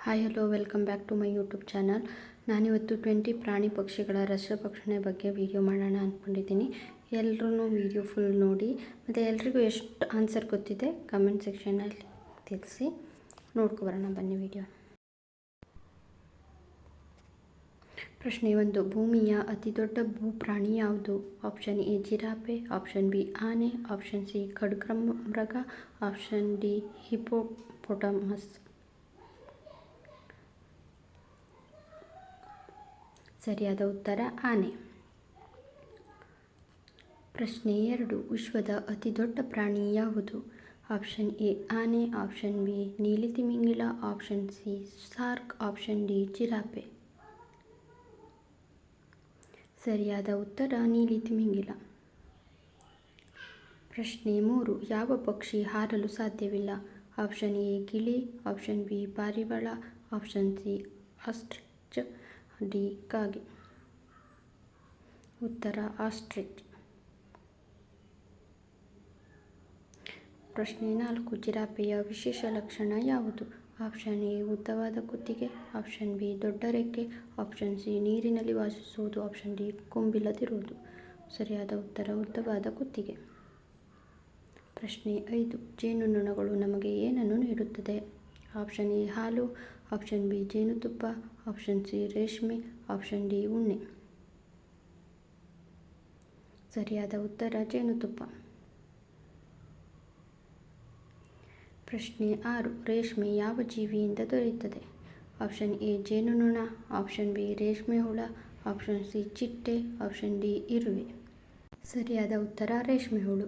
Hi hello welcome back to my YouTube channel. ನಾನಿವತ್ತು 20 ಪ್ರಾಣಿ ಪಕ್ಷಿಗಳ ರಕ್ಷಣೆ ಬಗ್ಗೆ ವಿಡಿಯೋ ಮಾಡೋಣ ಅಂದ್ಕೊಂಡಿದ್ದೀನಿ. ಎಲ್ಲರೂ ವಿಡಿಯೋ ಫುಲ್ ನೋಡಿ ಮತ್ತು ಎಲ್ರಿಗೂ ಎಷ್ಟು ಆನ್ಸರ್ ಗೊತ್ತಿದೆ ಕಮೆಂಟ್ ಸೆಕ್ಷನಲ್ಲಿ ತಿಳಿಸಿ. ನೋಡ್ಕೊಬರೋಣ ಬನ್ನಿ ವಿಡಿಯೋ. ಪ್ರಶ್ನೆ 1. ಭೂಮಿಯ ಅತಿ ದೊಡ್ಡ ಭೂಪ್ರಾಣಿ ಯಾವುದು? Option A giraffe, option B ಆನೆ, ಆಪ್ಷನ್ ಸಿ ಖಡ್ಗಮೃಗ, ಆಪ್ಷನ್ ಡಿ ಹಿಪೋಪೊಟಮಸ್. ಸರಿಯಾದ ಉತ್ತರ ಆನೆ. ಪ್ರಶ್ನೆ 2. ವಿಶ್ವದ ಅತಿ ದೊಡ್ಡ ಪ್ರಾಣಿ ಯಾವುದು? ಆಪ್ಷನ್ ಎ ಆನೆ, ಆಪ್ಷನ್ ಬಿ ನೀಲಿ ತಿಮಿಂಗಿಲ, option C shark, option D giraffe. ಸರಿಯಾದ ಉತ್ತರ ನೀಲಿ ತಿಮಿಂಗಿಲ. ಪ್ರಶ್ನೆ 3. ಯಾವ ಪಕ್ಷಿ ಹಾರಲು ಸಾಧ್ಯವಿಲ್ಲ? ಆಪ್ಷನ್ ಎ ಗಿಳಿ, ಆಪ್ಷನ್ ಬಿ ಪಾರಿವಾಳ, ಆಪ್ಷನ್ ಸಿ ಆಸ್ಟ್ರಿಚ್, ಡಿ ಕಾಗೆ. ಉತ್ತರ ಆಸ್ಟ್ರಿಚ್. ಪ್ರಶ್ನೆ 4. ಜಿರಾಫೆಯ ವಿಶೇಷ ಲಕ್ಷಣ ಯಾವುದು? ಆಪ್ಷನ್ ಎ ಉದ್ದವಾದ ಕುತ್ತಿಗೆ, ಆಪ್ಷನ್ ಬಿ ದೊಡ್ಡ ರೆಕ್ಕೆ, ಆಪ್ಷನ್ ಸಿ ನೀರಿನಲ್ಲಿ ವಾಸಿಸುವುದು, ಆಪ್ಷನ್ ಡಿ ಕೊಂಬಿಲ್ಲದಿರುವುದು. ಸರಿಯಾದ ಉತ್ತರ ಉದ್ದವಾದ ಕುತ್ತಿಗೆ. ಪ್ರಶ್ನೆ 5. ಜೇನುನೊಣಗಳು ನಮಗೆ ಏನನ್ನು ನೀಡುತ್ತದೆ? ಆಪ್ಷನ್ ಎ ಹಾಲು, ಆಪ್ಷನ್ ಬಿ ಜೇನುತುಪ್ಪ, ಆಪ್ಷನ್ ಸಿ ರೇಷ್ಮೆ, ಆಪ್ಷನ್ ಡಿ ಉಣ್ಣೆ. ಸರಿಯಾದ ಉತ್ತರ ಜೇನುತುಪ್ಪ. ಪ್ರಶ್ನೆ 6. ರೇಷ್ಮೆ ಯಾವ ಜೀವಿಯಿಂದ ದೊರೆಯುತ್ತದೆ? ಆಪ್ಷನ್ ಎ ಜೇನುನೊಣ, ಆಪ್ಷನ್ ಬಿ ರೇಷ್ಮೆ ಹುಳ, ಆಪ್ಷನ್ ಸಿ ಚಿಟ್ಟೆ, ಆಪ್ಷನ್ ಡಿ ಇರುವೆ. ಸರಿಯಾದ ಉತ್ತರ ರೇಷ್ಮೆ ಹುಳು.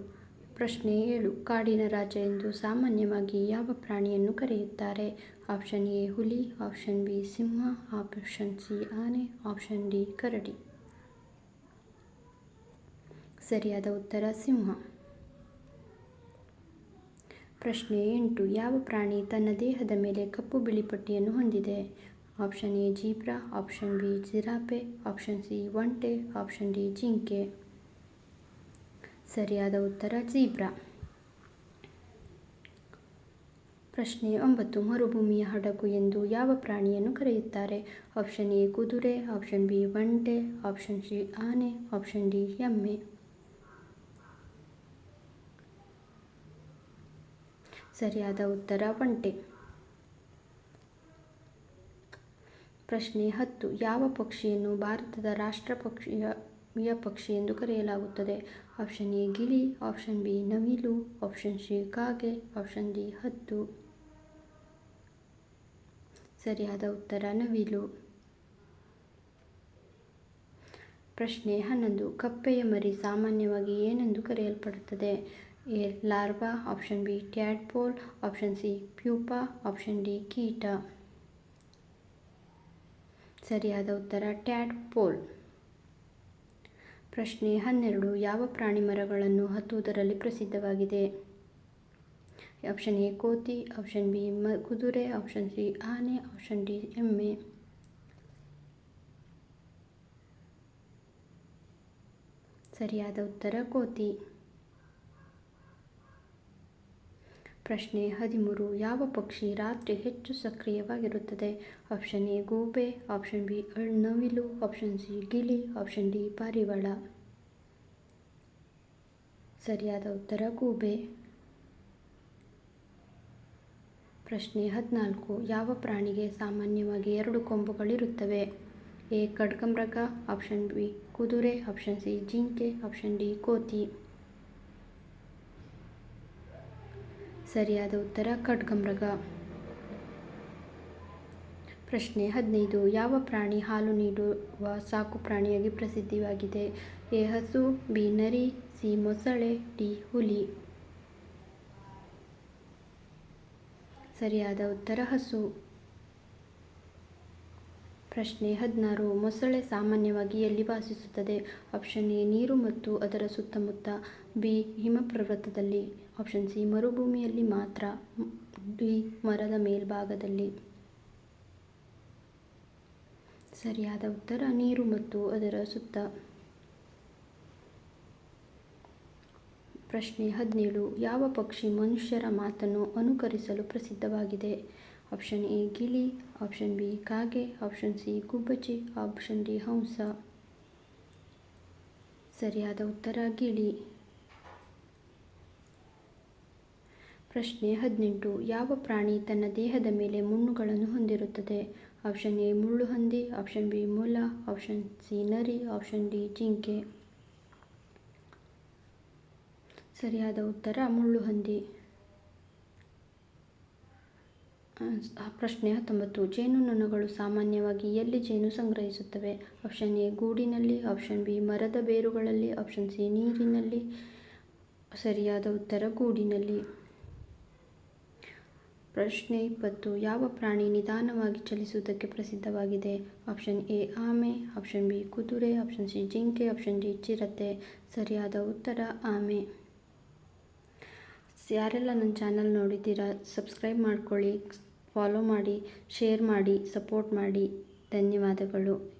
ಪ್ರಶ್ನೆ 7. ಕಾಡಿನ ರಾಜ ಎಂದು ಸಾಮಾನ್ಯವಾಗಿ ಯಾವ ಪ್ರಾಣಿಯನ್ನು ಕರೆಯುತ್ತಾರೆ? ಆಪ್ಷನ್ ಎ ಹುಲಿ, ಆಪ್ಷನ್ ಬಿ ಸಿಂಹ, ಆಪ್ಷನ್ ಸಿ ಆನೆ, ಆಪ್ಷನ್ ಡಿ ಕರಡಿ. ಸರಿಯಾದ ಉತ್ತರ ಸಿಂಹ. ಪ್ರಶ್ನೆ 8. ಯಾವ ಪ್ರಾಣಿ ತನ್ನ ದೇಹದ ಮೇಲೆ ಕಪ್ಪು ಬಿಳಿ ಪಟ್ಟಿಯನ್ನು ಹೊಂದಿದೆ? Option A zebra, option B giraffe, option C ಒಂಟೆ, ಆಪ್ಷನ್ ಡಿ ಜಿಂಕೆ. ಸರಿಯಾದ ಉತ್ತರ ಜೀಬ್ರಾ. ಪ್ರಶ್ನೆ 9. ಮರುಭೂಮಿಯ ಹಡಗು ಎಂದು ಯಾವ ಪ್ರಾಣಿಯನ್ನು ಕರೆಯುತ್ತಾರೆ? ಆಪ್ಷನ್ ಎ ಕುದುರೆ, ಆಪ್ಷನ್ ಬಿ ಒಂಟೆ, ಆಪ್ಷನ್ ಸಿ ಆನೆ, ಆಪ್ಷನ್ ಡಿ ಎಮ್ಮೆ. ಸರಿಯಾದ ಉತ್ತರ ಒಂಟೆ. ಪ್ರಶ್ನೆ 10. ಯಾವ ಪಕ್ಷಿಯನ್ನು ಭಾರತದ ರಾಷ್ಟ್ರ ಪಕ್ಷಿ ಎಂದು ಕರೆಯಲಾಗುತ್ತದೆ? ಆಪ್ಷನ್ ಎ ಗಿಳಿ, ಆಪ್ಷನ್ ಬಿ ನವಿಲು, ಆಪ್ಷನ್ ಸಿ ಕಾಗೆ, ಆಪ್ಷನ್ ಡಿ ಹದ್ದು. ಸರಿಯಾದ ಉತ್ತರ ನವಿಲು. ಪ್ರಶ್ನೆ 11. ಕಪ್ಪೆಯ ಮರಿ ಸಾಮಾನ್ಯವಾಗಿ ಏನೆಂದು ಕರೆಯಲ್ಪಡುತ್ತದೆ? A larva, option B tadpole, option C pupa, option D ಕೀಟ. ಸರಿಯಾದ ಉತ್ತರ ಟ್ಯಾಡ್ಪೋಲ್. ಪ್ರಶ್ನೆ 12. ಯಾವ ಪ್ರಾಣಿ ಮರಗಳನ್ನು ಹತ್ತುವುದರಲ್ಲಿ ಪ್ರಸಿದ್ಧವಾಗಿದೆ? ಆಪ್ಷನ್ ಎ ಕೋತಿ, ಆಪ್ಷನ್ ಬಿ ಕುದುರೆ, ಆಪ್ಷನ್ ಸಿ ಆನೆ, ಆಪ್ಷನ್ ಡಿ ಎಮ್ಮೆ. ಸರಿಯಾದ ಉತ್ತರ ಕೋತಿ. ಪ್ರಶ್ನೆ 13. ಯಾವ ಪಕ್ಷಿ ರಾತ್ರಿ ಹೆಚ್ಚು ಸಕ್ರಿಯವಾಗಿರುತ್ತದೆ? ಆಪ್ಷನ್ ಎ ಗೂಬೆ, ಆಪ್ಷನ್ ಬಿ ನವಿಲು, ಆಪ್ಷನ್ ಸಿ ಗಿಳಿ, ಆಪ್ಷನ್ ಡಿ ಪಾರಿವಾಳ. ಸರಿಯಾದ ಉತ್ತರ ಗೂಬೆ. ಪ್ರಶ್ನೆ 14. ಯಾವ ಪ್ರಾಣಿಗೆ ಸಾಮಾನ್ಯವಾಗಿ 2 ಕೊಂಬುಗಳಿರುತ್ತವೆ? ಎ ಖಡ್ಗಮೃಗ, ಆಪ್ಷನ್ ಬಿ ಕುದುರೆ, ಆಪ್ಷನ್ ಸಿ ಜಿಂಕೆ, ಆಪ್ಷನ್ ಡಿ ಕೋತಿ. ಸರಿಯಾದ ಉತ್ತರ ಖಡ್ಗಮೃಗ. ಪ್ರಶ್ನೆ 15. ಯಾವ ಪ್ರಾಣಿ ಹಾಲು ನೀಡುವ ಸಾಕು ಪ್ರಾಣಿಯಾಗಿ ಪ್ರಸಿದ್ಧವಾಗಿದೆ? ಎ ಹಸು, ಬಿ ನರಿ, ಸಿ ಮೊಸಳೆ, ಡಿ ಹುಲಿ. ಸರಿಯಾದ ಉತ್ತರ ಹಸು. ಪ್ರಶ್ನೆ 16. ಮೊಸಳೆ ಸಾಮಾನ್ಯವಾಗಿ ಎಲ್ಲಿ ವಾಸಿಸುತ್ತದೆ? ಆಪ್ಷನ್ ಎ ನೀರು ಮತ್ತು ಅದರ ಸುತ್ತಮುತ್ತ, ಬಿ ಹಿಮಪರ್ವತದಲ್ಲಿ, ಆಪ್ಷನ್ ಸಿ ಮರುಭೂಮಿಯಲ್ಲಿ ಮಾತ್ರ, ಡಿ ಮರದ ಮೇಲ್ಭಾಗದಲ್ಲಿ. ಸರಿಯಾದ ಉತ್ತರ ನೀರು ಮತ್ತು ಅದರ ಸುತ್ತ. ಪ್ರಶ್ನೆ 17. ಯಾವ ಪಕ್ಷಿ ಮನುಷ್ಯರ ಮಾತನ್ನು ಅನುಕರಿಸಲು ಪ್ರಸಿದ್ಧವಾಗಿದೆ? ಆಪ್ಷನ್ ಎ ಗಿಳಿ, ಆಪ್ಷನ್ ಬಿ ಕಾಗೆ, ಆಪ್ಷನ್ ಸಿ ಗುಬ್ಬಚ್ಚಿ, ಆಪ್ಷನ್ ಡಿ ಹಂಸ. ಸರಿಯಾದ ಉತ್ತರ ಗಿಳಿ. ಪ್ರಶ್ನೆ 18. ಯಾವ ಪ್ರಾಣಿ ತನ್ನ ದೇಹದ ಮೇಲೆ ಮುಳ್ಳುಗಳನ್ನು ಹೊಂದಿರುತ್ತದೆ? ಆಪ್ಷನ್ ಎ ಮುಳ್ಳುಹಂದಿ, ಆಪ್ಷನ್ ಬಿ ಮೊಲ, ಆಪ್ಷನ್ ಸಿ ನರಿ, ಆಪ್ಷನ್ ಡಿ ಜಿಂಕೆ. ಸರಿಯಾದ ಉತ್ತರ ಮುಳ್ಳುಹಂದಿ. ಪ್ರಶ್ನೆ 19. ಜೇನುನೊಣಗಳು ಸಾಮಾನ್ಯವಾಗಿ ಎಲ್ಲಿ ಜೇನು ಸಂಗ್ರಹಿಸುತ್ತವೆ? ಆಪ್ಷನ್ ಎ ಗೂಡಿನಲ್ಲಿ, ಆಪ್ಷನ್ ಬಿ ಮರದ ಬೇರುಗಳಲ್ಲಿ, ಆಪ್ಷನ್ ಸಿ ನೀರಿನಲ್ಲಿ. ಸರಿಯಾದ ಉತ್ತರ ಗೂಡಿನಲ್ಲಿ. ಪ್ರಶ್ನೆ 20. ಯಾವ ಪ್ರಾಣಿ ನಿಧಾನವಾಗಿ ಚಲಿಸುವುದಕ್ಕೆ ಪ್ರಸಿದ್ಧವಾಗಿದೆ? ಆಪ್ಷನ್ ಎ ಆಮೆ, ಆಪ್ಷನ್ ಬಿ ಕುದುರೆ, ಆಪ್ಷನ್ ಸಿ ಜಿಂಕೆ, ಆಪ್ಷನ್ ಡಿ ಚಿರತೆ. ಸರಿಯಾದ ಉತ್ತರ ಆಮೆ. ಯಾರೆಲ್ಲ ನನ್ನ ಚಾನಲ್ ನೋಡಿದ್ದೀರಾ ಸಬ್ಸ್ಕ್ರೈಬ್ ಮಾಡ್ಕೊಳ್ಳಿ, ಫಾಲೋ ಮಾಡಿ, ಶೇರ್ ಮಾಡಿ, ಸಪೋರ್ಟ್ ಮಾಡಿ. ಧನ್ಯವಾದಗಳು.